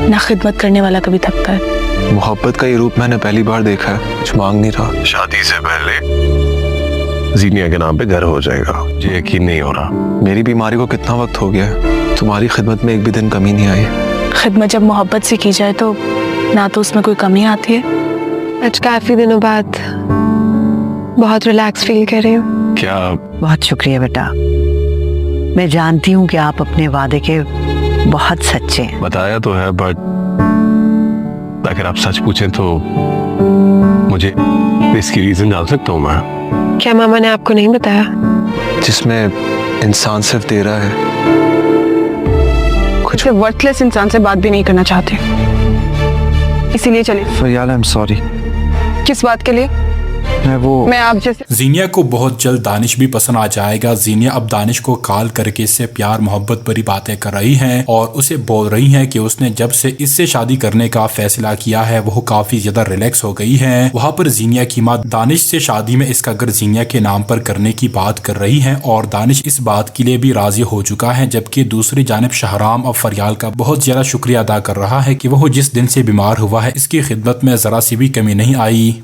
ना खिदमत करने वाला कभी थकता है। मोहब्बत का ये रूप मैंने पहली बार देखा है। कुछ मांग नहीं रहा। शादी से पहले जीनिया के नाम पे घर हो जाएगा। मुझे यकीन नहीं हो रहा। मेरी बीमारी को कितना वक्त हो गया है, तुम्हारी खिदमत में एक भी दिन कमी नहीं आई। खिदमत जब मोहब्बत से की जाए तो ना तो उसमें कोई कमी आती है। आज काफी दिनों बाद बहुत रिलैक्स फील कर रही हूँ। क्या? बहुत शुक्रिया बेटा। मैं जानती हूँ कि आप अपने वादे के बहुत सच्चे हैं। बताया तो है, बट अगर आप सच पूछें तो मुझे इसकी रीजन जान सकता हूँ मैं? क्या मामा ने आपको नहीं बताया? जिसमें इंसान सिर्फ दे रहा है। कुछ वर्थलेस इंसान से बात भी नहीं करना चाहते, इसीलिए चले। फरियाल, आई एम सॉरी। किस बात के लिए? मैं आप जैसे। जीनिया को बहुत जल्द दानिश भी पसंद आ जाएगा। जीनिया अब दानिश को कॉल करके इससे प्यार मोहब्बत भरी बातें कर रही हैं और उसे बोल रही हैं कि उसने जब से इससे शादी करने का फैसला किया है वो काफी ज्यादा रिलैक्स हो गई है। वहाँ पर जीनिया की माँ दानिश से शादी में इसका घर जीनिया के नाम पर करने की बात कर रही है और दानिश इस बात के लिए भी राजी हो चुका है, जबकि दूसरी जानिब शहराम और फरियाल का बहुत ज्यादा शुक्रिया अदा कर रहा है कि वह जिस दिन से बीमार हुआ है इसकी खिदमत में जरा सी भी कमी नहीं आई।